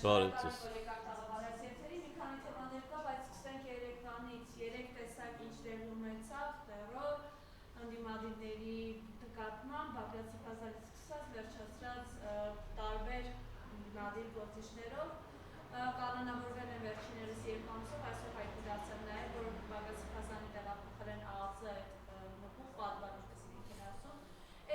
Բարեցես։ Մի քանի թեմաներ կա, բայց սկսենք երեկվանից, երեք տեսակ ինչ տեղի ունեցավ, տերոր, ընդդիմադիրների նկատմամբ, Բագրատ Սիփազարից սկսած, վերջացրած տարբեր ընդդիմադիր գործիչներով, կանոնավորվել են վերջիներս երկու ամսով, այսօր հայտնի դարձավ նաև, որ Բագրատ Սիփազարյանի տեղափոխել են ԱԱԾ այդ նպուղ պատվար, ինչպես իրենք են ասում։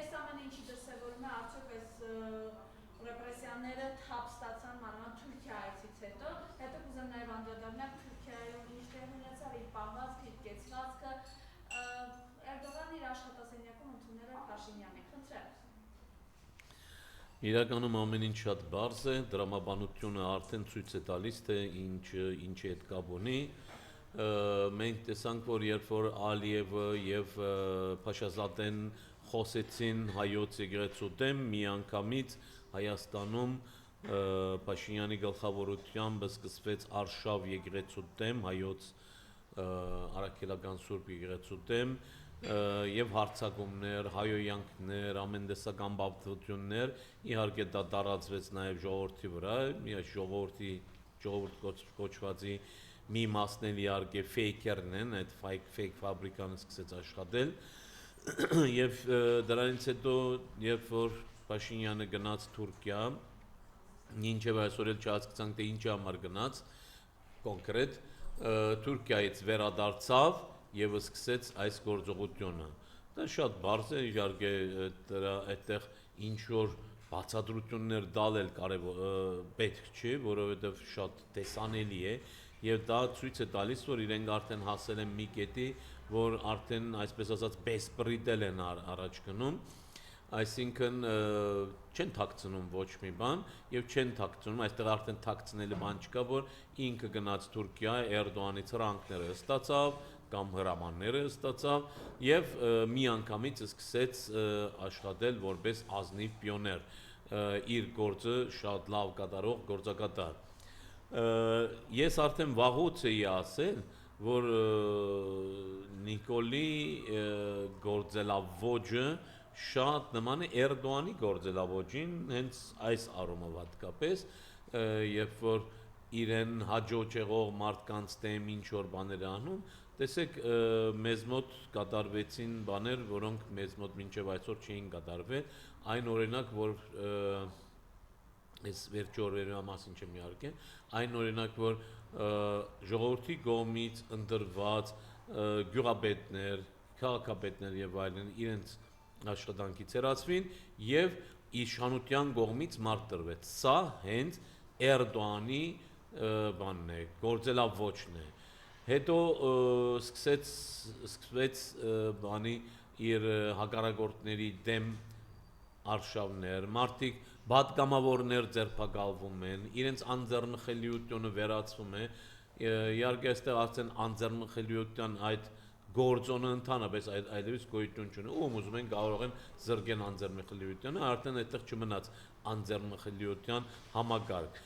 Այս ամենը ինչի դրսևորում է, արդյոք այս ռեպրեսիաները թափ ստացան մանավանդ Թուրքիայից հետո կուզեմ նաև անդրադառնալ Թուրքիայում ինչ տեղ ունեցավ, իր պահվածքը, իր կեցվածքը, Էրդողանը իր աշխատասենյակում ընդունել է Փաշինյանին, խնդրեմ։ Իրականում ամեն ինչ շատ բարձ է, դրամաբանությունը արդեն ցույց է տալիս, թե ինչի հետ կապ ունի։ Մենք տեսանք, որ երբ որ Ալիևը եւ Փաշազադեն խոսեցին հայոց եկեղեցու դեմ, միանգամից Հայաստանում Փաշինյանի գլխավորությամբ սկսվեց արշավ եկեղեցու դեմ, հայոց առաքելական սուրբ եկեղեցու դեմ եւ հարձակումներ, հայոյանքներ, ամեն տեսակ ամբարտություններ, իհարկե դա տարածվեց նաեւ ժողովրդի վրա, ժողովուրդ կոչվածի մի մասն էլ իհարկե ֆեյքերն են, այդ ֆեյք ֆաբրիկան սկսեց աշխատել եւ դրանից հետո երբ որ Փաշինյանը գնաց Թուրքիա, ինչեւ այսօր էլ չհասկացանք թե ինչի համար գնաց կոնկրետ Թուրքիայից վերադարձավ եւ սկսեց այս գործողությունը։ Դա շատ բարձ է, իհարկե այդտեղ ինչ որ բացատրություններ տալ կարևոր պետք չի, որովհետեւ շատ տեսանելի է եւ դա ցույց է տալիս, որ իրենք արդեն հասել են մի կետի, որ արդեն այսպես ասած բեսպրիդել են առաջ գնում, այսինքն չեն թաքցնում ոչ մի բան եւ չեն թաքցնում, այստեղ արդեն թաքցնելու բան չկա, որ ինքը գնաց Թուրքիա, Էրդողանից հրանքները ստացավ կամ հրամանները ստացավ եւ միանգամից սկսեց աշխատել որպես ազնիվ պիոներ, իր գործը շատ լավ կատարող գործակատար։ Ես արդեն վաղուց էի ասել, որ Նիկոլի գործելավոճը շատ նման է Էրդողանի գործելավոճին, հենց այս առումով հատկապես, երբ որ իրեն հաջող չեղող մարդկանց դեմ ինչ որ բաներ անում, տեսեք մեզ մոտ կատարվեցին բաներ, որոնք մեզ մոտ մինչև այսօր չէին կատարվել, այն օրինակ, որ այս վերջի օրերի մասին չեմ իհարկե, այն օրինակ, որ ժողովրդի կողմից ընտրված գյուղապետներ, քաղաքապետներ եւ այլն իրենց աշխատանքից հեռացվին եւ իշխանության կողմից մարդ տրվեց։ Սա հենց Էրդողանի բանն է, գործելավոճն է։ Հետո սկսվեց բանի իր հակառակորդների դեմ արշավներ, մարդիկ պատգամավորներ ձերբակալվում են, իրենց անձեռնխելիությունը վերացվում է, իհարկե այստեղ արդեն անձեռնխելիության այդ գործոնը ընդհանրապես այլևս գոյություն չունի, ում ուզում են կարող են զրկեն անձեռնխելիությունը, արդեն այդտեղ չմնաց անձեռնխելիության համակարգ։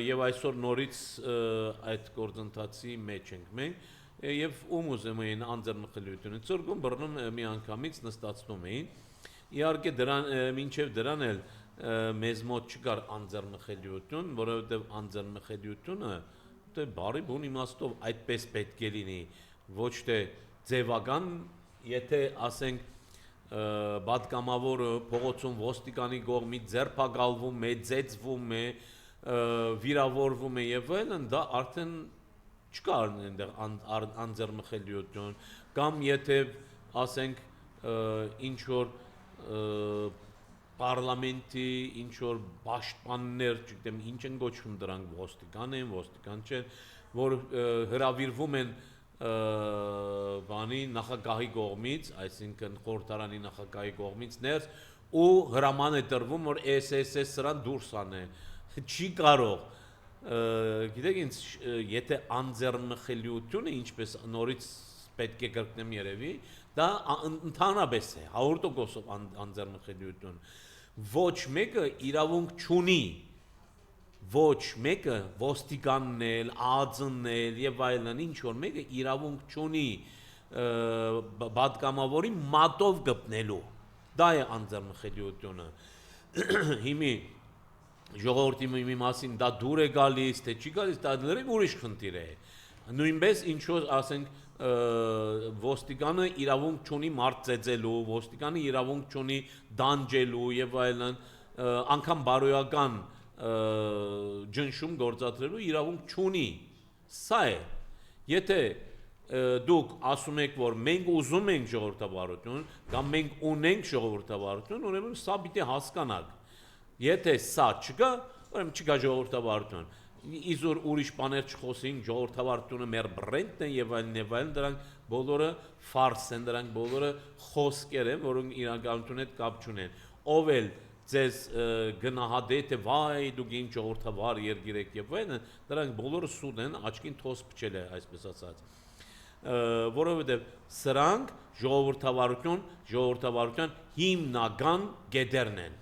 Եվ այսօր նորից այդ գործընթացի մեջ ենք մենք, եւ ում ուզում էին անձեռնխելիությունը զրկում, բռնում միանգամից նստացնում էին։ Իհարկե մինչև դրան էլ մեզ մոտ չկար անձեռնխելիություն, որովհետեւ անձեռնխելիությունը դե բարի բուն իմաստով այդպես պետք է լինի, ոչ թե ձևական, եթե ասենք պատգամավորը փողոցում ոստիկանի կողմից ձերբակալվում է, ծեծվում է, վիրավորվում է եւ այլն, դա արդեն չկար այնտեղ անձեռնխելիություն, կամ եթե ասենք ինչ որ պարլամենտի ինչ որ պաշտպաններ, չգիտեմ ինչ են գոչվում դրանք, ոստիկան են, ոստիկան չեն, որ հրավիրվում են բանի նախագահի կողմից, այսինքն խորհրդարանի նախագահի կողմից ներս ու հրաման է տրվում, որ SSS սրան դուրս անե, չի կարող, գիտեք ինձ, եթե անձեռնխելիությունը ինչպես նորից պետք է կրկնեմ երևի, դա ընդհանրապես է, 100%-ով անձեռնխելիություն, ոչ մեկը իրավունք չունի, ոչ մեկը ոստիկանն էլ, ԱԱԾ-ն էլ եւ այլն ինչ որ մեկը իրավունք չունի պատգամավորի մատով գտնելու, դա է անձեռնխելիությունը։ Հիմի ժողովրդի մի մասին դա դուր է գալիս, թե չի գալիս, դա լրիվ ուրիշ խնդիր է։ Նույնպես ինչ որ ասենք ոստիկանը իրավունք չունի մարդ ծեծելու, ոստիկանը իրավունք չունի դանջելու եւ այլն, անգամ բարոյական ջնշում գործադրելու իրավունք չունի։ Սա է։ Եթե դուք ասում եք, որ մենք ուզում ենք ժողովրդավարություն, կամ մենք ունենք ժողովրդավարություն, ուրեմն սա պիտի հասկանաք։ Եթե սա չկա, ուրեմն չկա ժողովրդավարություն։ Իզուր ուրիշ բաներ չխոսենք, ժողովրդավարությունը մեր բրենդն է եւ այլն, դրանք բոլորը ֆարս են, դրանք բոլորը խոսքեր են, որոնք իրականության հետ կապ չունեն։ Ով էլ ձեզ գնահատե թե վայ դուք ինչ ժողովրդավար երկիր եք եւ այլն, դրանք բոլորը սուտ են, աչքին թոս փչել է, այսպես ասած։ Որովհետեւ սրանք ժողովրդավարության հիմնական գետերն են,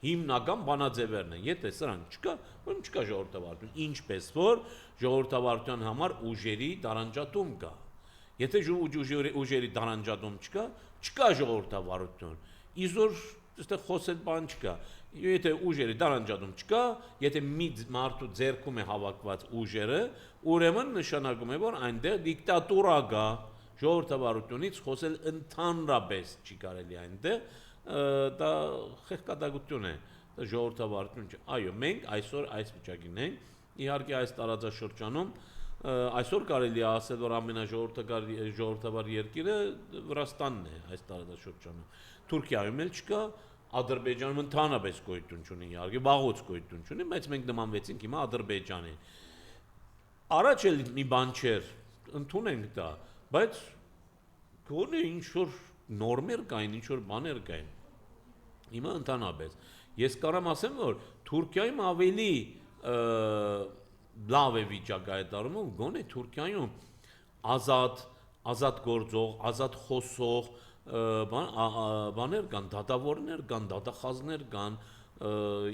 հիմնական բանաձևերն են։ Եթե սրանք չկա, ուրեմն չկա ժողովրդավարություն, ինչպես որ ժողովրդավարության համար ուժերի տարանջատում կա։ Եթե ուժերի տարանջատում չկա, չկա ժողովրդավարություն։ Իզուր այստեղ խոսել բան չկա։ Եթե ուժերի տարանջատում չկա, եթե մի մարդու ձեռքում է հավաքված ուժերը, ուրեմն նշանակում է, որ այնտեղ դիկտատուրա կա, ժողովրդավարությունից խոսել ընդհանրապես չի կարելի այնտեղ, դա խեղճատակություն է, դա ժողովրդավարություն չէ։ Այո, մենք այսօր այս վիճակին ենք, իհարկե այս տարածաշրջանում այսօր կարելի է ասել, որ ամենաժողովրդավար երկիրը Վրաստանն է այս տարածաշրջանում։ Թուրքիայում էլ չկա, Ադրբեջանում ընդհանրապես գոյություն չունի, իհարկե վաղուց գոյություն չունի, բայց մենք նմանվեցինք հիմա Ադրբեջանին։ Առաջ էլ մի բան չէր, ընդունենք դա, բայց գոնե ինչ որ նորմեր կային, ինչ որ բաներ կային։ Հիմա ընդհանրապես ես կարամ ասեմ, որ Թուրքիայում ավելի լավ է վիճակը այդ առումով, գոնե Թուրքիայում ազատ գործող, ազատ խոսող բաներ կան, դատավորներ կան, դատախազներ կան,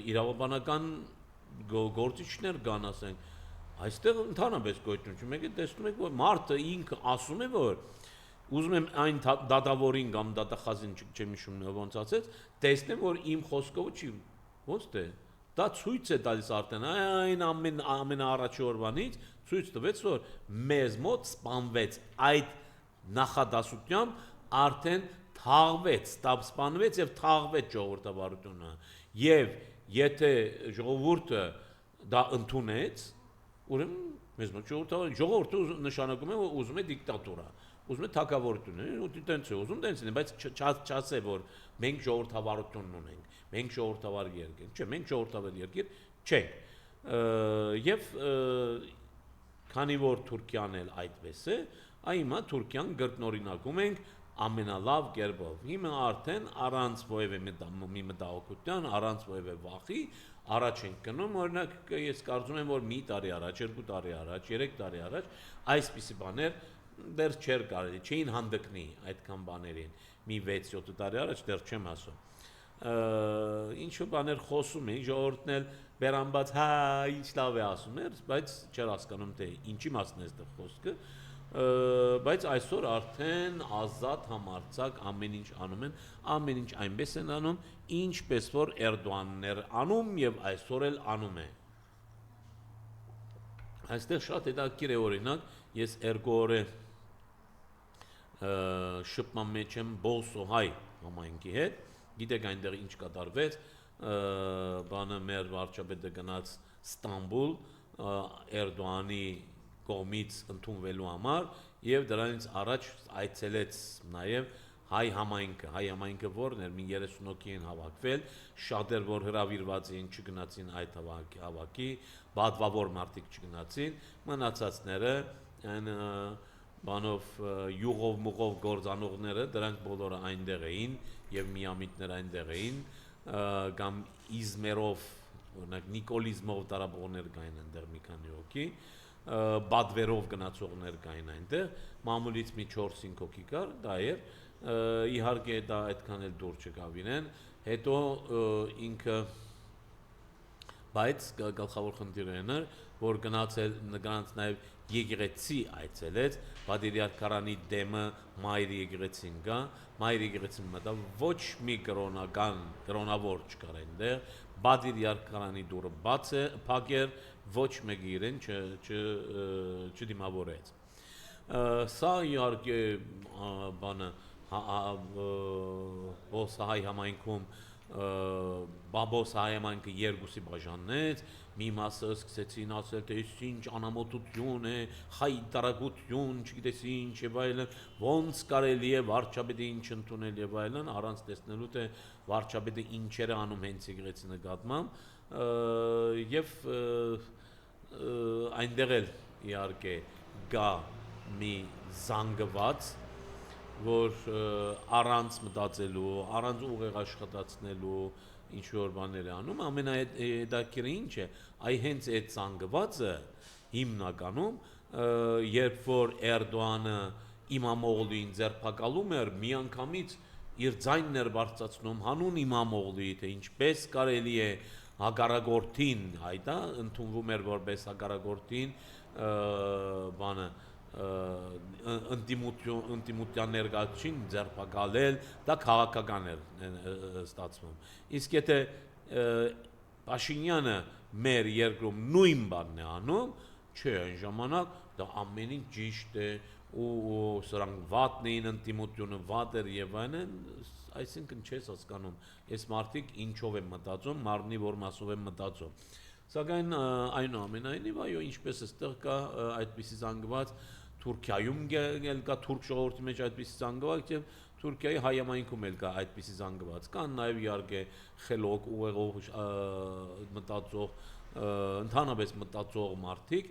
իրավաբանական գործիչներ կան, ասենք, այստեղ ընդհանրապես գոյություն չի։ Մեկ է տեսնում եք, որ մարդը ինքը ասում է, որ ուզում եմ այն դատավորին կամ դատախազին չեմ հիշում ոնց ասեց, տեսնեմ, որ իմ խոսքով չի, ոնց թե դա ցույց է տալիս արդեն այն ամենաառաջի օրվանից ցույց տվեց, որ մեզ մոտ սպանվեց այդ նախադասությամբ արդեն թաղվեց, սպանվեց եւ թաղվեց ժողովրդավարությունը։ Եվ եթե ժողովուրդը դա ընդունեց, ուրեմն մեզ մոտ ժողովուրդը նշանակում է, որ ուզում է դիկտատուրա, ուզում է թագավորություն, ու տենց է ուզում տենց է, բայց չասե, որ մենք ժողովրդավարություն ունենք, մենք ժողովրդավար երկիր, չէ, մենք ժողովրդավար երկիր չենք։ Եվ քանի որ Թուրքիան էլ այդպես է, այմա Թուրքիան կրկնօրինակում ենք ամենալավ կերպով։ Հիմա արդեն առանց որևէ մի մտահոգության, առանց որևէ վախի առաջ ենք գնում, օրինակ ես կարծում եմ, որ մի տարի առաջ, 2 տարի առաջ, 3 տարի առաջ այսպիսի բաներ դեռ չէր կարելի, չէին հանդգնի այդքան բաներին։ Մի 6-7 տարի առաջ դեռ չեմ ասում։ Ինչ որ բաներ խոսում էին, ժողովուրդն էլ բերանբաց հա ինչ լավ է ասում էր, բայց չէր հասկանում թե ինչի մասն է այստեղ խոսքը, բայց այսօր արդեն ազատ համարձակ ամեն ինչ անում են, ամեն ինչ այնպես են անում, ինչպես որ Էրդոանն էր անում եւ այսօր էլ անում է։ Այստեղ շատ հետաքրքիր է, օրինակ, ես երկու շփման մեջ եմ Բոսոհայ համայնքի հետ, գիտեք այնտեղ ինչ կատարվեց, բանը մեր վարչապետը գնաց Ստամբուլ Էրդոանի կողմից ընդունվելու համար եւ դրանից առաջ այցելեց նաեւ հայ համայնքը որն էր, մի 30 հոգի են հավաքվել, շատեր որ հրավիրված էին չգնացին այդ հավաքի, բադվավոր մարդիկ չգնացին, մնացածները այն բանով յուղով մուղով գործանողները դրանք բոլորը այնտեղ էին եւ միամիտներ այնտեղ էին կամ իզմերով օրինակ նիկոլիզմով տարաբողներ կային այնտեղ մի քանի հոգի բադվերով գնացողներ կային այնտեղ մամուլից մի 4-5 հոգի կար դա էր իհարկե դա այդքան էլ դուր չկավ իրեն հետո ինքը բայց գլխավոր խնդիրն էր, որ գնաց նաև եկեղեցի այցելեց, Բադիրյար քարանի դեմը մայր եկեղեցին գա, մայր եկեղեցին մտա ոչ մի կրոնավոր չկար այնտեղ, Բադիրյար քարանի դուռը բաց է, փակ էր, ոչ մեկը իրեն չդիմավորեց։ Սա իհարկե բանը Բոսահայ համայնքում Բաբոսահայ համայնքը երկուսի բաժանեց, մի մասը սկսեցին ասել, թե ինչ անամոթություն է, հայտարարություն, չգիտես ինչ եւ այլն, ոնց կարելի է վարչապետը ինչ ընդունել եւ այլն, առանց տեսնելու թե վարչապետը ինչեր է անում հենց եկեղեցի նկատմամբ եւ այնտեղ էլ իհարկե գա մի զանգված որ առանց մտածելու, առանց ուղեղ աշխատացնելու ինչ որ բաներ է անում, ամենահետաքրքիրը ինչ է, այ հենց այդ զանգվածը հիմնականում, երբ որ Էրդողանը Իմամ Օղլուին ձերբակալում էր, միանգամից իր ձայնն էր բարձրացնում հանուն Իմամ Օղլուի, թե ինչպես կարելի է հակառակորդին, այդա ընդունվում էր որպես հակառակորդին բանը ընդդիմության ներկայացուցին ձերբակալել, դա քաղաքական էր ստացվում։ Իսկ եթե Փաշինյանը մեր երկրում նույն բանն է անում, չէ, այն ժամանակ դա ամեն ինչ ճիշտ է ու սրանք վատն էին ընդդիմությունը, վատ էր եւ այլն, այսինքն չես հասկանում, այս մարդիկ ինչով են մտածում, մարմնի որ մասով են մտածում։ Սակայն այնուամենայնիվ, այո, ինչպես էստեղ կա այդպիսի զանգված Թուրքիայում կա թուրք ժողովրդի մեջ այդպիսի զանգված եւ Թուրքիայի հայ համայնքում էլ կա այդպիսի զանգված։ Կան նաեւ իհարկե խելոք ուղեղով մտածող, ընդհանրապես մտածող մարդիկ,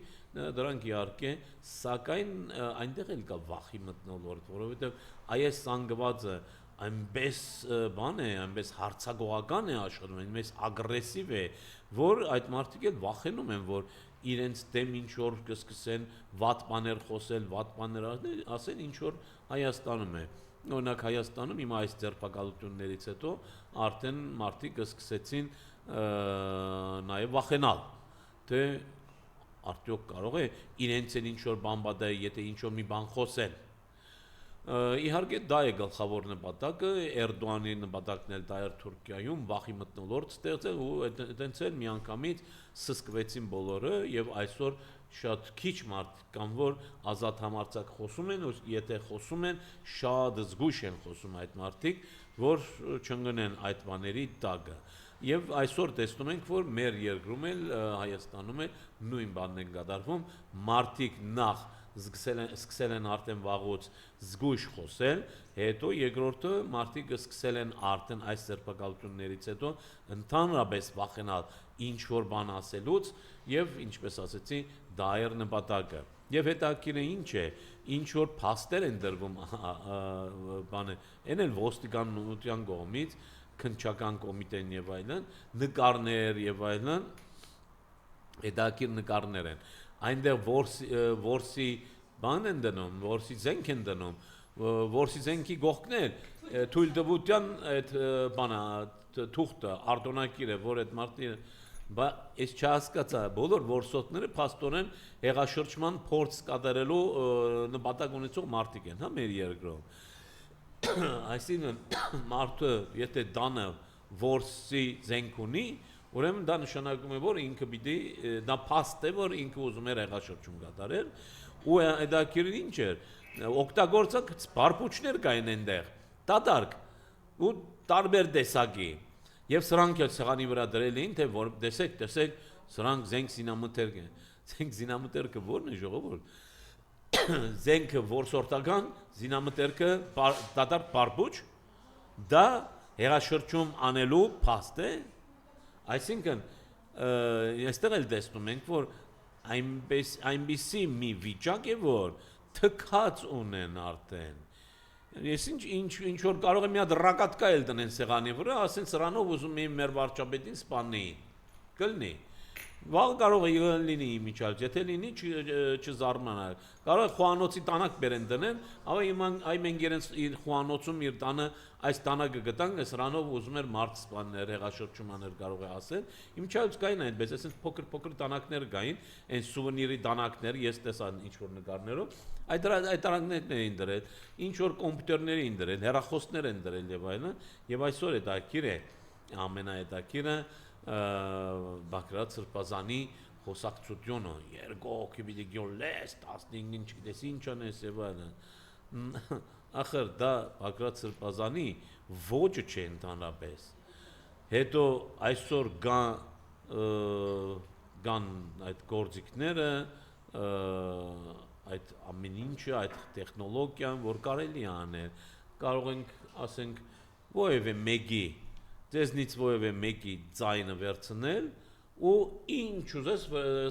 դրանք իհարկե, սակայն այնտեղ էլ կա վախի մթնոլորտ, որովհետեւ այս զանգվածը այնպես բան է, այնպես հարցակողական է աշխատում, այնպես ագրեսիվ է, որ այդ մարդիկ էլ վախենում են, որ իրենց դեմ ինչ որ կսկսեն վատ բաներ խոսել, վատ բաներ ասել, ինչ որ Հայաստանում է։ Օրինակ Հայաստանում հիմա այս ձերբակալություններից հետո արդեն մարդիկ սկսեցին նաև վախենալ, թե արդյոք կարող է իրենց էլ ինչ որ բան պատահի, եթե ինչ որ մի բան խոսեն։ Իհարկե դա է գլխավոր նպատակը, Էրդողանի նպատակն էլ դա էր Թուրքիայում վախի մթնոլորտ ստեղծել ու այդտենց էլ միանգամից սսկվեցին բոլորը եւ այսօր շատ քիչ մարդիկ կան որ ազատ համարձակ խոսում են, եթե խոսում են, շատ զգույշ են խոսում այդ մարդիկ, որ չընկնեն այդ բաների տակը։ Եվ այսօր տեսնում ենք, որ մեր երկրում էլ Հայաստանում էլ նույն բանն է կատարվում, մարդիկ նախ սկսել են արդեն վաղուց զգույշ խոսել, հետո երկրորդը մարդիկ սկսել են արդեն այս ձերբակալություններից հետո ընդհանրապես վախենալ ինչ որ բան ասելուց եւ ինչպես ասեցի, դա էր նպատակը։ Եվ հետաքրքիրը ինչ է, ինչ որ փաստեր են դրվում բանը, այն էլ ոստիկանության կողմից, քննչական կոմիտեն եւ այլն, նկարներ եւ այլն, հետաքրքիր նկարներ են։ Այնտեղ որսի բան են դնում, որսի զենք են դնում, որսի զենքի գողքներ, թույլ տվության այդ բանը թուղթը, արտոնակիրը, որ այդ մարդը, ես չհասկացա, բոլոր որսորդները փաստորեն հեղաշրջման փորձ կատարելու նպատակ ունեցող մարդիկ են, հա, մեր երկրում։ Այսինքն մարդը, եթե դանը որսի զենք ունի, ուրեմն դա նշանակում է, որ ինքը պիտի դա փաստ է, որ ինքը ուզում է հեղաշրջում կատարել, ու հետաքրքիրն ինչ էր, օգտագործակ բարբուչներ կային այնտեղ, դատարկ ու տարբեր տեսակի, եւ սրանք էլ սեղանի վրա դրել էին, թե որ տեսեք, սրանք զենք զինամթերք են, զենք զինամթերքը ո՞րն է ժողովուրդ, զենքը որսորդական, զինամթերքը դատարկ բարբուչ, դա հեղաշրջում անելու փաստ է։ Այսինքն, այստեղ էլ տեսնում ենք, որ այնպիսի մի վիճակ է, որ թքած ունեն արդեն։ Ես ինչ որ կարող եմ մի հատ ռակատկա էլ տնեն սեղանի վրա, ասեն սրանով ուզում էին մեր վարչապետին սպանեին։ Կլինի։ Վաղ կարող է լինի իմիջիալ, եթե լինի չզարմանալ։ Կարող է խոհանոցի տանակ բերեն դնեն, aber այ մենք իրենց իր խոհանոցում իր տանը այս տանակը գտանք, սրանով ուզում էր մարդ սպանել, հեղաշրջումաներ կարող է ասել։ Իմիջիալ կային այնպես, այսպես փոքր տանակներ կային, այն սուվենիրի տանակներ, ես տեսա ինչ որ նկարներով, այդ տանակներն էին դրել, ինչ որ կոմպյուտերներ էին դրել, հեռախոսներ են դրել եւ այլն, եւ այսօր է դա քիր է, ամենահետաքրքիրը Բագրատ Սրբազանի խոսակցությունը երկու հոգի պիտի գյոլես 15-ին չգիտես ինչ անես եւ այլն ախր դա Բագրատ Սրբազանի ոճը չէ ընդհանրապես հետո այսօր կան այդ գործիքները այդ ամեն ինչը այդ տեխնոլոգիան որ կարելի է անել կարող ենք ասենք որևէ մեկի Ձեզնից որևէ մեկի ձայնը վերցնել ու ինչ ուզես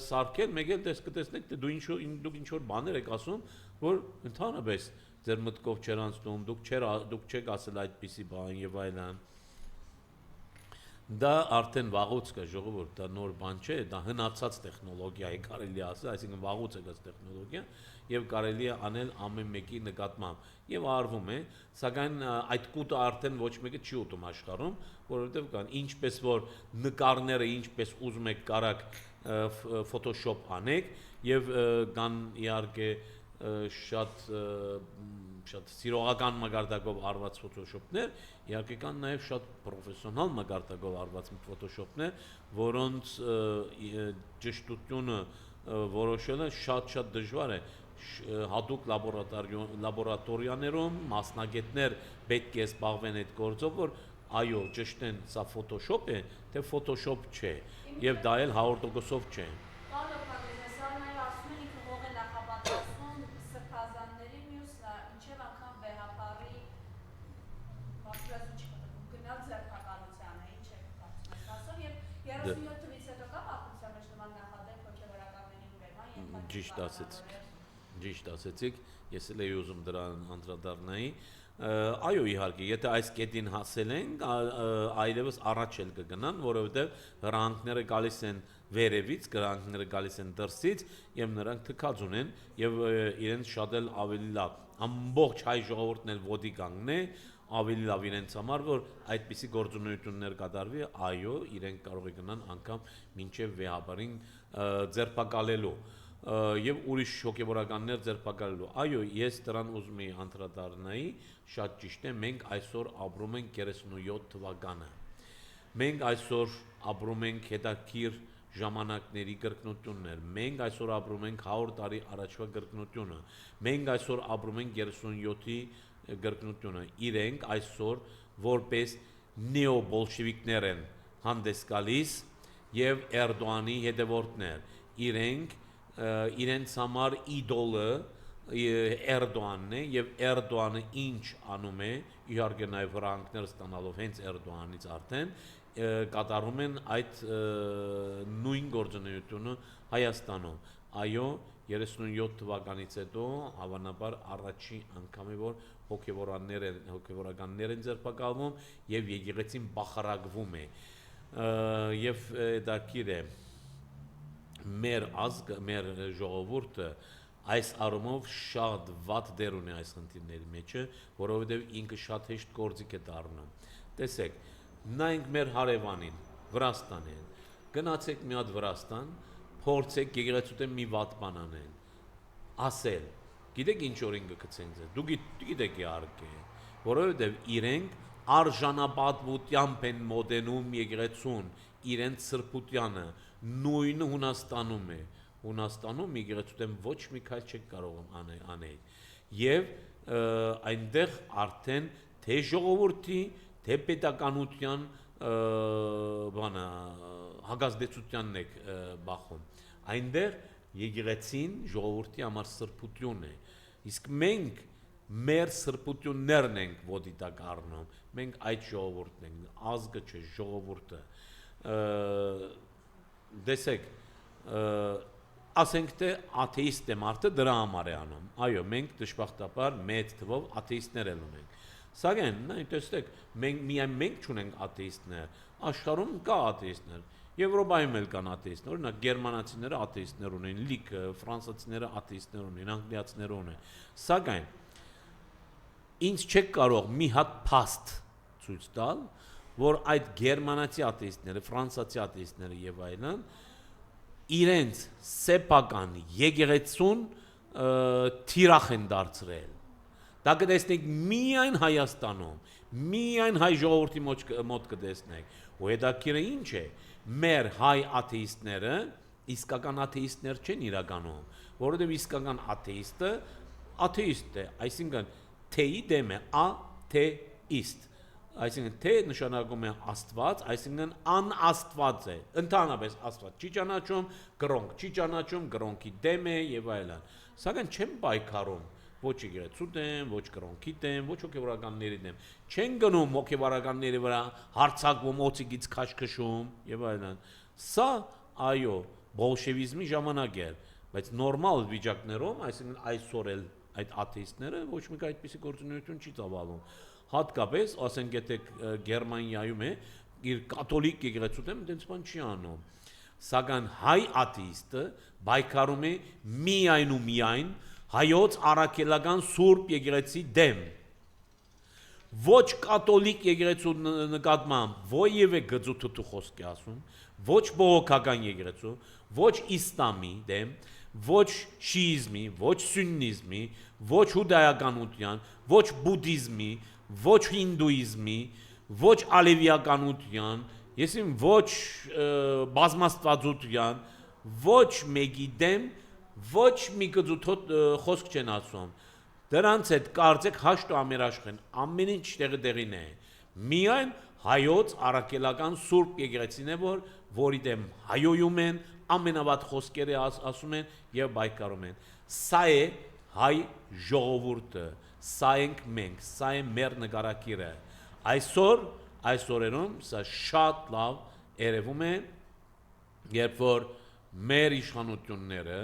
սարքել, մեկ էլ կտեսնեք, թե դուք ինչ որ բաներ եք ասում, որ ընդհանրապես ձեր մտքով չեր անցնում, դուք չեք ասել այդպիսի բան եւ այլն։ Դա արդեն վաղուց կա ժողովուրդ, դա նոր բան չէ, դա հնացած տեխնոլոգիա է կարելի ասել, այսինքն վաղուց է գած տեխնոլոգիա եւ կարելի է անել ամեն մեկի նկատմամբ եւ արվում է, սակայն այդ կուտը արդեն ոչ մեկը չի ուտում աշխարհում, որովհետեւ կան ինչպես որ նկարները ինչպես ուզում եք կարակ Photoshop անեք եւ կան իհարկե շատ սիրողական մակարդակով արված Photoshop-ներ, իհարկե կան նաև շատ պրոֆեսիոնալ մակարդակով արված Photoshop-ներ, որոնց ճշտությունը որոշելը շատ դժվար է, հատուկ լաբորատորիաներում մասնագետներ պետք է զբաղվեն այդ գործով, որ այո, ճշտեն սա Photoshop է, թե Photoshop չէ, եւ դա էլ 100%-ով չէ։ Ճիշտ ասեցիք, ես էլ էի ուզում դրան անդրադառնայի, այո իհարկե, եթե այս կետին հասել ենք, այլևս առաջ էլ կգնան, որովհետև հրանքները գալիս են վերևից, հրանքները գալիս են դրսից եւ նրանք թքած ունեն եւ իրենց շատ էլ ավելի լավ, ամբողջ հայ ժողովուրդն էլ ոտի կանգնե, ավելի լավ իրենց համար, որ այդպիսի գործունեություններ կատարվի, այո, իրենք կարող է գնան անգամ մինչև վեհաբարին ձերբակալելու եւ ուրիշ հոգեվորականներ ձերբակալելու։ Այո, ես դրան ուզում եի անդրադառնայի, շատ ճիշտ է, մենք այսօր ապրում ենք 37 թվականը։ Մենք այսօր ապրում ենք հետաքրքիր ժամանակների կրկնություններ։ Մենք այսօր ապրում ենք 100 տարի առաջվա կրկնությունը։ Մենք այսօր ապրում ենք 37-ի կրկնությունը։ Իրենք այսօր որպես նեոբոլշևիկներ են հանդես գալիս եւ Էրդողանի հետևորդներ։ Իրենց համար իդոլը Էրդողանն է եւ Էրդողանը ինչ անում է, իհարկե նաեւ վրանքներ ստանալով հենց Էրդողանից արդեն կատարում են այդ նույն գործունեությունը Հայաստանում։ Այո, 37 թվականից հետո հավանաբար առաջին անգամ է որ հոգեվորականներ են ձերբակալվում եւ եկեղեցին բախարակվում է եւ դա քիր է մեր ազգը, մեր ժողովուրդը այս առումով շատ վատ դեր ունի այս խնդիրների մեջ, որովհետեւ ինքը շատ հեշտ գործիք է դառնում։ Տեսեք, նայենք մեր հարևանին, Վրաստանին։ Գնացեք մի հատ Վրաստան, փորձեք եկեղեցուտեն մի վատ բան անել, ասել։ Գիտեք ինչ օրին կգցեն ձեզ։ Դուք գիտեք իհարկե, որովհետեւ իրենք արժանապատվությամբ են մոտենում եկեղեցուն, իրենց սրբությանը, նույնը Հունաստանում է։ Հունաստանում եկեղեցուտեն ոչ մի քայլ չեք կարող անել։ Եվ այնտեղ արդեն թե ժողովրդի, թե պետականության բանը հագազդեցությանն եք բախում։ Այնտեղ եկեղեցին ժողովրդի համար սրբություն է։ Իսկ մենք մեր սրբություններն ենք ոտի տակ առնում։ Մենք այդ ժողովուրդն ենք, ազգը չէ, ժողովուրդը։ Դեսեք, ասենք թե աթեիստ է մարդը դրա համար է անում։ Այո, մենք դժբախտաբար մեծ թվով աթեիստներ ունենք։ Սակայն, տեսեք, մենք չունենք աթեիստներ, աշխարհում կա աթեիստներ։ Եվրոպայում էլ կան աթեիստներ, օրինակ գերմանացիները աթեիստներ ունեն, լիքը ֆրանսիացիները աթեիստներ ունեն, անգլիացիները ունեն։ Սակայն ինձ չեք կարող մի հատ փաստ ցույց տալ, որ այդ գերմանացի աթեիստները, ֆրանսիացի աթեիստները եւ այլն իրենց սեփական եկեղեցուն թիրախ են դարձրել։ Դա կտեսնեք միայն Հայաստանում, միայն հայ ժողովրդի մոտ կտեսնեք։ Ու հետաքրքիրը ինչ է, մեր հայ աթեիստները իսկական աթեիստներ չեն իրականում, որովհետև իսկական աթեիստը աթեիստ է, այսինքն թեի դեմ է, աթեիստ, այսինքն թե նշանակում է աստված, այսինքն անաստված է, ընդհանրապես աստված չի ճանաչում, կրոնք չի ճանաչում, կրոնքի դեմ է եւ այլն, սակայն չեն պայքարում ոչ եկեղեցու դեմ, ոչ կրոնքի դեմ, ոչ հոգևորականների դեմ, չեն գնում հոգևորականների վրա հարձակվում, օծիկից քաշքշում եւ այլն։ Սա այո, բոլշևիզմի ժամանակ էր, բայց նորմալ վիճակներում, այսինքն այսօր էլ այդ աթեիստները ոչ մի այդպիսի գործունեություն չի ծավալում։ Հատկապես, ասենք, եթե Գերմանիայում է, իր կաթոլիկ եկեղեցու դեմ դենց բան չի անում։ Սակայն հայ աթեիստը պայքարում է միայն ու միայն հայոց առաքելական սուրբ եկեղեցի դեմ։ Ոչ կաթոլիկ եկեղեցու նկատմամբ ովևէ գծութու խոսք է ասում, ոչ բողոքական եկեղեցու, ոչ իսլամի դեմ, ոչ շիիզմի, ոչ սուննիզմի, ոչ հուդայականության, ոչ բուդդիզմի, ոչ հինդուիզմի, ոչ ալևիականության, եսիմ ոչ բազմաստվածության, ոչ մեկի դեմ, ոչ մի գծութ խոսք չեն ասում։ Դրանց հետ կարծեք հաշտ ու ամերաշխեն ամեն ինչ տեղին է։ Միայն հայոց առաքելական սուրբ եկեղեցին է, որի դեմ հայոյում են, ամենավատ խոսքերը ասում են եւ պայքարում են։ Սա է հայ ժողովուրդը, սա ենք մենք, սա է մեր նկարակիրը։ Այսօրերում սա շատ լավ երևում է, երբ որ մեր իշխանությունները,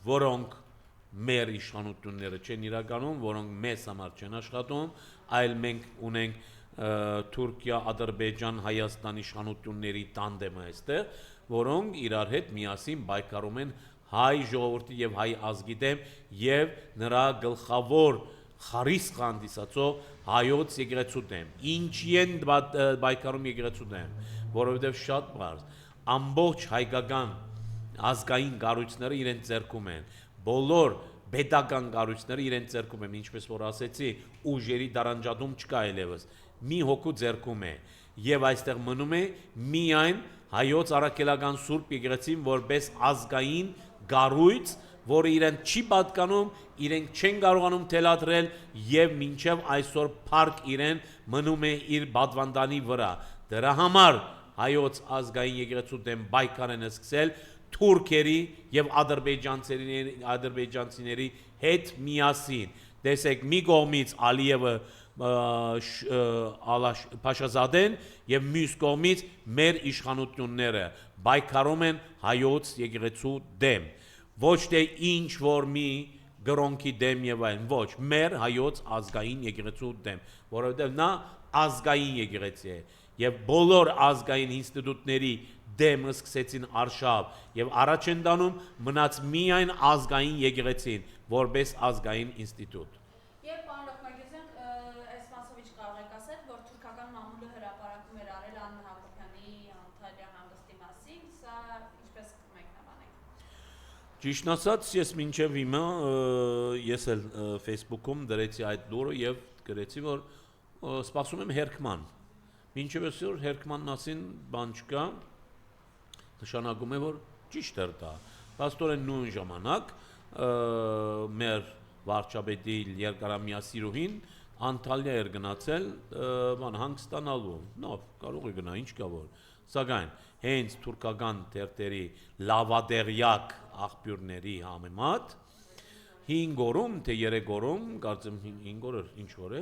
որոնք մեր իշխանությունները չեն իրականում, որոնք մեզ համար չեն աշխատում, այլ մենք ունենք Թուրքիա, Ադրբեջան, Հայաստան իշխանությունների տանդեմը այստեղ, որոնք իրար հետ միասին պայքարում են հայ ժողովրդի եւ հայ ազգի դեմ եւ նրա գլխավոր խարիսխ հանդիսացող հայոց եկեղեցու դեմ։ Ինչի են պայքարում եկեղեցու դեմ, որովհետեւ շատ բարձ ամբողջ հայկական ազգային կառույցները իրենց ձեռքում են, բոլոր պետական կառույցները իրենց ձեռքում են, ինչպես որ ասեցի, ուժերի դարանջատում չկա այլևս, մի հոգու ձեռքում է, եւ այստեղ մնում է միայն հայոց առաքելական սուրբ եկեղեցին որպես ազգային կառույց, որը իրեն չի պատկանում, իրենք չեն կարողանում թելադրել եւ մինչեւ այսօր փառք իրեն մնում է իր բադվանդանի վրա։ Դրա համար հայոց ազգային եկեղեցու դեմ պայքար են սկսել թուրքերի եւ ադրբեջանցիների հետ միասին։ Տեսեք, մի կողմից Ալիևը Փաշազադեն եւ մյուս կողմից մեր իշխանությունները պայքարում են հայոց եկեղեցու դեմ։ Ոչ թե ինչ որ մի գրոնքի դեմ եւ այլն, ոչ, մեր հայոց ազգային եկեղեցու դեմ, որովհետեւ նա ազգային եկեղեցի է եւ բոլոր ազգային ինստիտուտների դեմ սկսեցին արշավ եւ առաջ են տանում մնաց միայն ազգային եկեղեցին որպես ազգային ինստիտուտ։ Եվ պարոն Լոկմագյուզյան, այս մասով ինչ կարող եք ասել, որ թուրքական մամուլը հրապարակում էր արել Աննա Հակոբյանի Անտալիա հանգստի մասին, սա ինչպես կմեկնաբանեք։ Ճիշտ ասած, ես մինչև հիմա ես էլ Facebook-ում դրեցի այդ լուրը եւ գրեցի, որ սպասում եմ հերկման։ Մինչև այսօր հերկման մասին բան չկա, նշանակում է, որ ճիշտ էր դա։ Պաստորեն նույն ժամանակ մեր վարչապետի երկարամյա սիրուհին Անտալիա էր գնացել հանգստանալու, նավ, կարող է գնա, ինչ կա որ, սակայն հենց թուրքական թերթերի լավադեղյակ աղբյուրների համեմատ 5 օրում, թե 3 օրում, կարծեմ 5 օր ինչ որ է,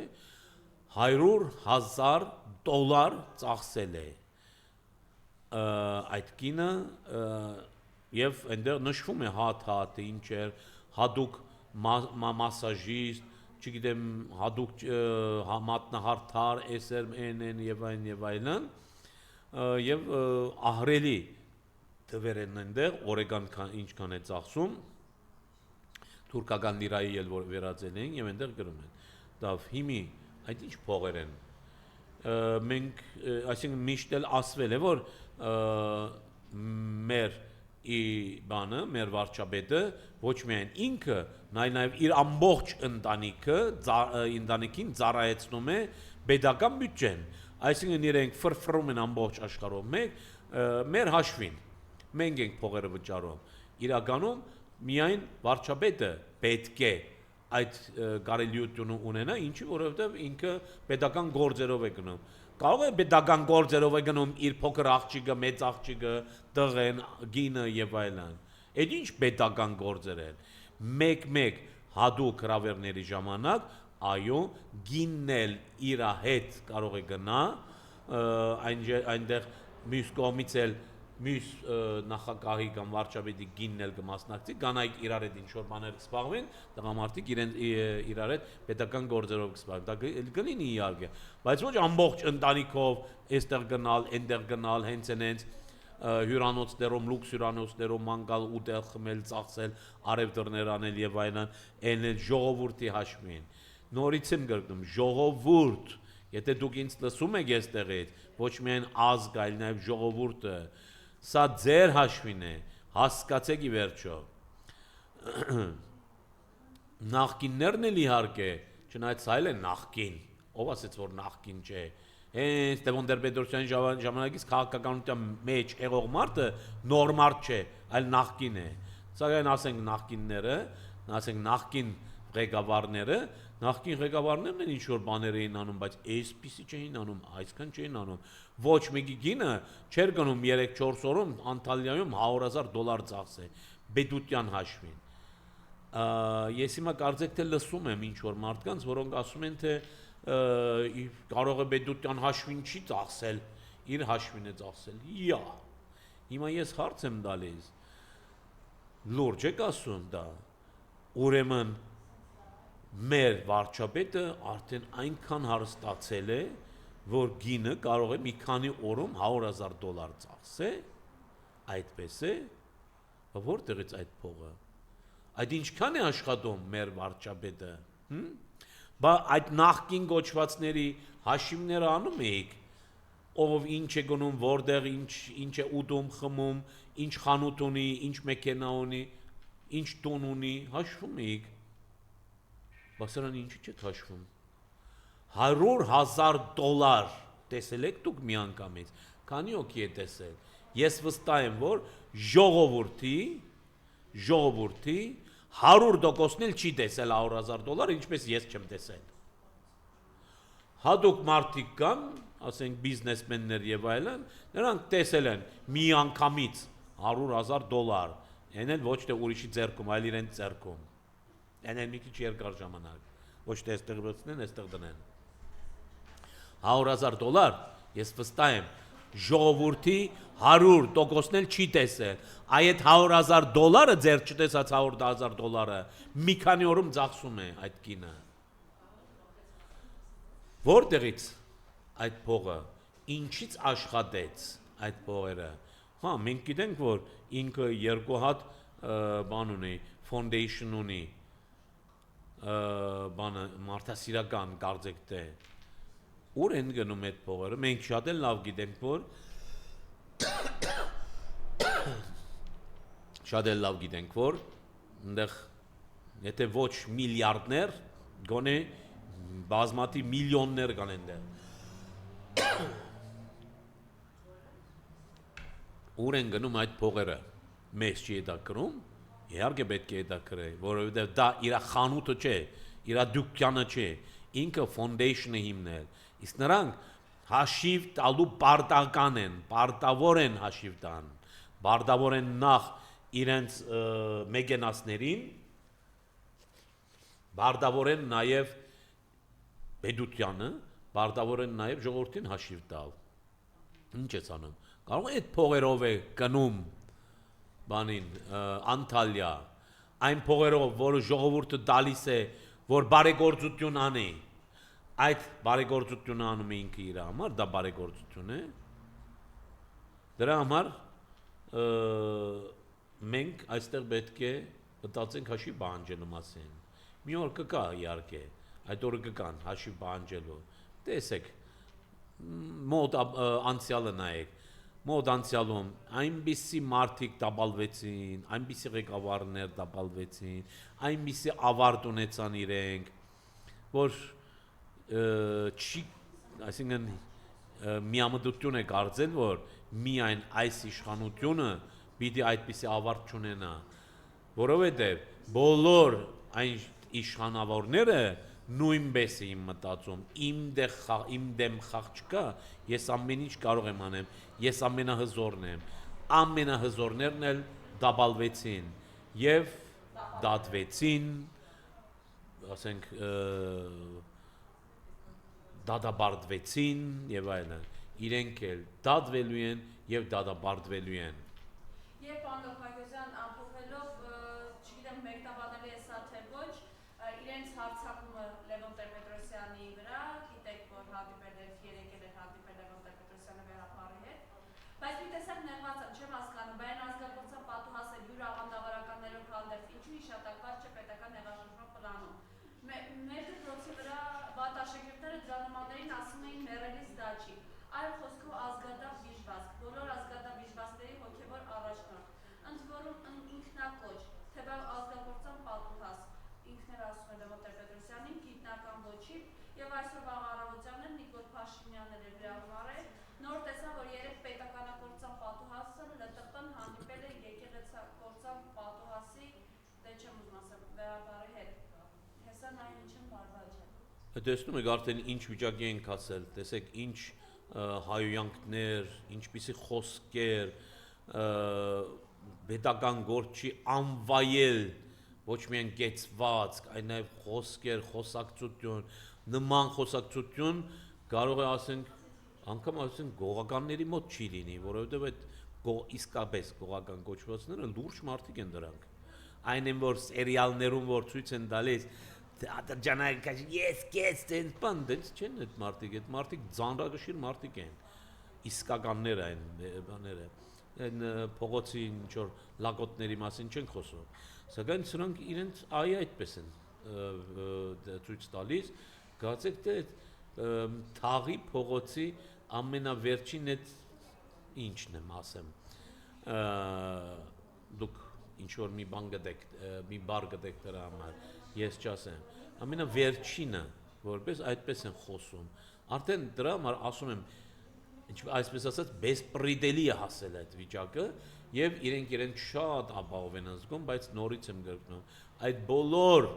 $100,000 ծախսել է այդ կինը եւ այնտեղ նշվում է հատ ինչ էր հadouk մասաժիստ, չգիտեմ հadouk մատնահարթար SRN եւ այլն եւ ահրելի դվեր են այնտեղ օրեգան ինչքան է ծախսում թուրքական լիրայի ել որ վերածել են եւ այնտեղ գրում են դավ հիմի այդ ինչ փողեր են մենք այսինքն միշտ էլ ասվել է որ մեր բանը մեր վարչապետը ոչ միայն ինքը նաեւ իր ամբողջ ընտանիքին ծառայեցնում է պետական բյուջեն այսինքն իրենք ֆրֆրում են ամբողջ աշխարհով մեր հաշվին մենք ենք փողերը վճարում իրականում միայն վարչապետը պետք է այդ կարելիությունը ունենա ինչի որովհետև ինքը պետական գործերով է գնում կարող է պետական գործերով է գնում իր փոքր աղջիկը մեծ աղջիկը տղեն գինը եւ այլն այդ ինչ պետական գործեր են մեկ հadoop հրավերների ժամանակ այո գիննել իր հետ կարող է գնա այնտեղ մյուս կողմից էլ մյուս նախագահի կամ վարչապետի գիննել կմասնակցի կանայք իրար հետ ինչ որ բաներ կսպաղվեն տղամարդիկ իրար հետ պետական գործերով կսպաղվեն դա կլինի իհարկե բայց ոչ ամբողջ ընտանիքով այստեղ գնալ այնտեղ գնալ հենց հյուրանոցներում լուքս հյուրանոցներում մանգալ ուտել խմել ծախսել արևտրներ անել եւ այլն այն ժողովրդի հաշվին նորից եմ գրկնում ժողովուրդ եթե դուք ինձ լսում եք այստեղից ոչ միայն ազգ այլ նաեւ ժողովուրդը սա ձեր հաշվին է հասկացեք ի վերջո նախկիններն էլ իհարկե չնայած այլ է նախկին ով ասեց որ նախկին չէ հենց Տևոն Տեր-Պետրոսյանի ժամանակից քաղաքականության մեջ եղող մարդը նոր մարդ չէ այլ նախկին է սակայն ասենք նախկինները ասենք նախկին ղեկավարները նախկին ղեկավարներն են ինչ որ բաներ էին անում բայց այսպիսի չէին անում այսքան չէին անում ոչ մեկի գինը չէր գնում 3-4 օրում Անտալիայում $100,000 ծախսե բեդուտյան հաշվին ես հիմա կարծեք թե լսում եմ ինչ որ մարդկանց որոնք ասում են թե կարող է բեդուտյան հաշվին չի ծախսել իր հաշվին է ծախսել հիմա ես հարց եմ տալիս լուրջ եք ասում դա ուրեմն մեր վարչապետը արդեն այնքան հարստացել է որ գինը կարող է մի քանի օրում $100,000 ծախսե այդպես է որտեղից այդ փողը այդ ինչքան է աշխատում մեր վարչապետը բա այդ նախկին գոչվածների հաշիվները անում եք ով ինչ է գնում որտեղ ինչ է ուտում խմում ինչ խանութ ունի ինչ մեքենա ունի ինչ տուն ունի հաշվում եք բա սրան ինչի՞ չեք հաշվում $100,000 տեսել եք դուք միանգամից քանի օքի է տեսել ես վստահ եմ որ ժողովրդի 100%-ն էլ չի տեսել $100,000 ինչպես ես չեմ տեսել հատուկ մարդիկ կան ասենք բիզնեսմեններ եւ այլն նրանք տեսել են միանգամից $100,000 այն էլ ոչ թե ուրիշի ձեռքում այլ իրենց ձեռքում այն էլ մի քիչ երկար ժամանակ ոչ թե այստեղ բացնեն այստեղ դնեն $100,000 ես վստահ եմ ժողովրդի 100%-ն էլ չի տեսել այդ $100,000 ձեր չտեսած $100,000 մի քանի օրում ծախսում է այդ կինը որտեղից այդ փողը ինչից աշխատեց այդ փողերը հա մենք գիտենք որ ինքը երկու հատ բան ունի foundation ունի բանը մարդասիրական կարծեք թե ուր են գնում այդ փողերը մենք շատ էլ լավ գիտենք որ այնտեղ եթե ոչ միլիարդներ գոնե բազմաթիվ միլիոններ կան այնտեղ ուր են գնում այդ փողերը մեզ չի հետաքրում իհարկե պետք է հետաքրի որովհետև դա իր խանութը չէ իր դուկյանը չէ ինքը foundation-ը հիմնել իսկ նրանք հաշիվ տալու պարտական են պարտավոր են հաշիվ տան պարտավոր են նախ իրենց մեգենասներին պարտավոր են նաև պետությանը պարտավոր են նաև ժողովրդին հաշիվ տալ ինչ ես անում կարող է այդ փողերով է գնում բանին Անտալիա այն փողերով որը ժողովուրդը տալիս է որ բարեգործություն անի այդ բարեգործությունը անում է ինքը իր համար դա բարեգործություն է Դրա համար մենք այստեղ պետք է մտածենք հաշի բանջելու մասին։ Մի օր կկա իհարկե, այդ օրը կկան հաշի բանջելու։ Տեսեք, մոտ անցյալը նայեք, մոտ անցյալում այնպիսի մարդիկ տապալվեցին, այնպիսի ղեկավարներ տապալվեցին, այնպիսի ավարտ ունեցան իրենք, որ չի, այսինքն միամտություն է կարծել, որ միայն այս իշխանությունը պիտի այդպիսի ավարտ չունենա, որովհետև բոլոր այն իշխանավորները նույնպես էին մտածում, իմ դեմ խաղ չկա, ես ամեն ինչ կարող եմ անեմ, ես ամենահզորն եմ, ամենահզորներն էլ տապալվեցին եւ դատվեցին, ասենք դատաբարտվեցին եւ այլն, իրենք էլ դատվելու են եւ դատաբարտվելու են։ Երբ Պարոն Փագոզյան ամփոփելով, չգիտեմ մեկնաբանել է սա թե ոչ, իրենց հարցակումը Լևոն Տեր-Պետրոսյանի վրա, գիտեք, որ հանդիպել էր, եկել էր հանդիպել Լևոն Տեր-Պետրոսյանը վերապարի հետ, բայց մի տեսակ նեղված եմ, չեմ հասկանում, բայն ազգագործան պատուհասել յուր աղանդավարականներով հանդերձ, ինչու իշատակված չէ պետական հեղաշրջման պլանում։ Մեր դպրոցի վրա վատ աշակերտները դրա նմաններին ասում էին մեռելիս դա չի, այլ խոսքով ազգադապ բիժվածք, բոլոր ազգադապ բիժվածքների հոգևոր առաջնորդ, ընդ որում ինքնակոչ, թե բավ ազգագործան պատուհաս, ինքներ ասում է Լևոն Տեր-Պետրոսյանին, գիտնական ոչի, եւ այսօր վաղ առավոտյան Նիկոլ Փաշինյանն էր վերահումարել, նոր տեսա, որ երեք պետականագործան պատուհասը ԼՏՊ-ն հանդիպել է եկեղեցագործան պատուհասի, դե չեմ ուզում ասեմ, վերապարի հետ, հեսա նայում ինչեմ բարբաջ է։ Տեսնում եք արդեն ինչ վիճակի ենք հասել, տեսեք ինչ հայոյանքներ, ինչպիսի խոսքեր, պետական գործի անվայել, ոչ միայն կեցվածք, այլ նաև խոսքեր, խոսակցություն, նման խոսակցություն կարող է ասենք, անգամ ասենք գողականների մոտ չի լինի, որովհետև այդ իսկապես գողական կոչվածները լուրջ մարդիկ են դրանք։ Այն են, որ սերիալներում որ ցույց են տալիս, ջանակ ես կես տենց բան, դենց չեն այդ մարդիկ ծանրագշիր մարդիկ են, իսկականներ այն բաները, այն փողոցի ինչ-որ լակոտների մասին չեն խոսում, սակայն սրանք իրենց այդպես են ցույց տալիս, գացեք թե թաղի փողոցի ամենավերջին այդ ինչն եմ ասեմ, դուք ինչ-որ մի բան գտեք, մի բար գտեք դրա համար, ես չասեմ, ամենավերջինը, որպես այդպես են խոսում, արդեն դրա համար ասում եմ, այսպես ասած, բեսպրիդելի է հասել այդ վիճակը, եւ իրենք շատ ապահով են զգում, բայց նորից եմ գրկնում, այդ բոլոր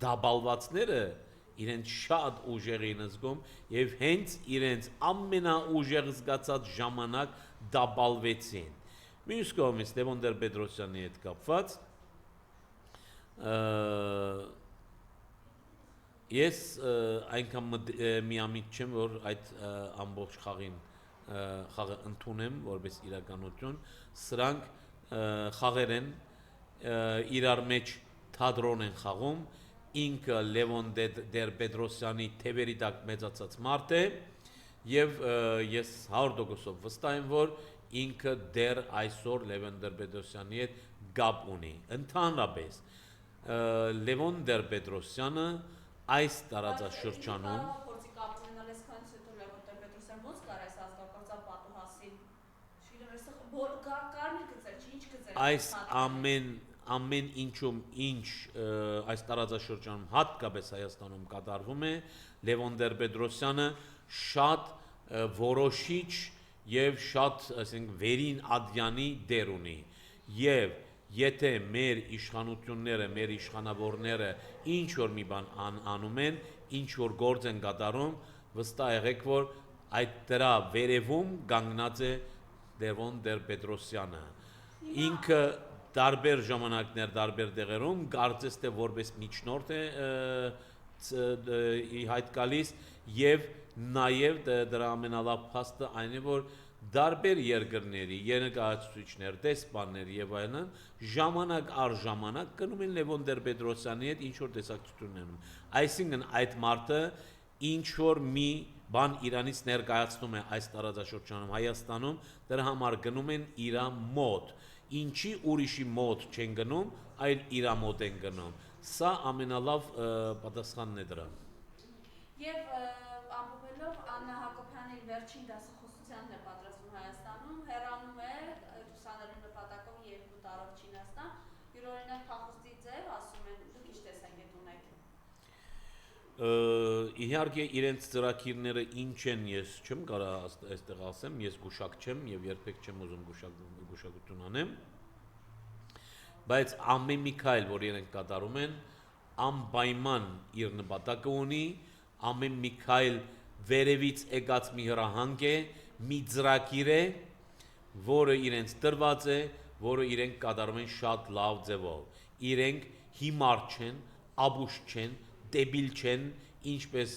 դաբալվածները իրենց շատ ուժեղ են զգում եւ հենց իրենց ամենաուժեղ զգացած ժամանակ դաբալվեցին։ Մյուս կողմից Լևոն Տեր-Պետրոսյանի հետ կապված ես այնքան միամիտ չեմ, որ այդ ամբողջ խաղը ընդունեմ որպես իրականություն, սրանք խաղեր են իրար մեջ թատրոն են խաղում, ինքը Լևոն Տեր-Պետրոսյանի թևերի տակ մեծացած մարդ է եւ ես 100% վստահ եմ, որ ինքը դեռ այսօր Լևոն Տեր-Պետրոսյանի հետ գապ ունի։ Ընդհանրապես Լևոն Տեր-Պետրոսյանը այս տարածաշրջանում այս ամեն ինչում ինչ այս տարածաշրջանում հատկապես Հայաստանում կատարվում է, Լևոն Տեր-Պետրոսյանը շատ որոշիչ եւ շատ, ասենք, վերին ադյանի դեր ունի եւ եթե մեր իշխանությունները, մեր իշխանավորները ինչ որ մի բան անում են, ինչ որ գործ են կատարում, վստահ եղեք, որ այդ դրա վերևում կանգնած է Լևոն Տեր-Պետրոսյանը։ Ինքը տարբեր ժամանակներ, տարբեր տեղերում կարծես թե որպես միջնորդ է հայտ գալիս եւ նաեւ դրա ամենալավ փաստը այն է, որ տարբեր երկրների ներկայացուցիչներ, դեսպաններ եւ այլն ժամանակ առ ժամանակ գնում են Լևոն Տեր-Պետրոսյանի հետ ինչ որ տեսակցություններ ունեն։ Այսինքն այդ մարդը ինչ որ մի բան Իրանից ներկայացնում է այս տարածաշրջանում Հայաստանում, դրա համար գնում են իր մոտ։ Ինչի ուրիշի մոտ չեն գնում, այլ իր մոտ են գնում։ Սա ամենալավ պատասխանն է դրան։ Եվ ամփոփելով Աննա Հակոբյանի վերջին դասախոսությանն է պատրաստվում Հայաստանում, հեռանում է ուսանելու նպատակով 2 տարով Չինաստան, յուրօրինակ փախուստի ձև ասում են դուք ինչ տեսակետ ունեք։ Իհարկե իրենց ծրագիրները ինչ են, ես չեմ կարող այստեղ ասեմ, ես գուշակ չեմ եւ երբեք չեմ ուզում գուշակություն անեմ, բայց ամեն մի քայլ, որ իրենք կատարում են, անպայման իր նպատակը ունի, ամեն մի քայլ վերևից եկած մի հրահանգ է, մի ծրագիր է, որը իրենց տրված է, որը իրենք կատարում են շատ լավ ձևով։ Իրենք հիմար չեն, աբուշ չեն, դեբիլ չեն, ինչպես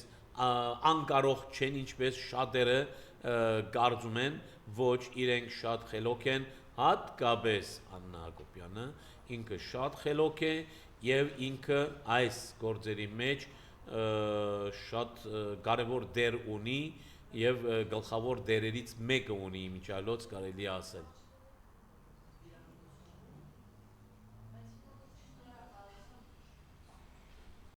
անկարող չեն, ինչպես շատերը կարծում են, ոչ իրենք շատ խելոք են, հատկապես Աննա Հակոբյանը, ինքը շատ խելոք է եւ ինքը այս գործերի մեջ շատ կարևոր դեր ունի եւ գլխավոր դերերից մեկը ունի իմիջիալոց կարելի ասել։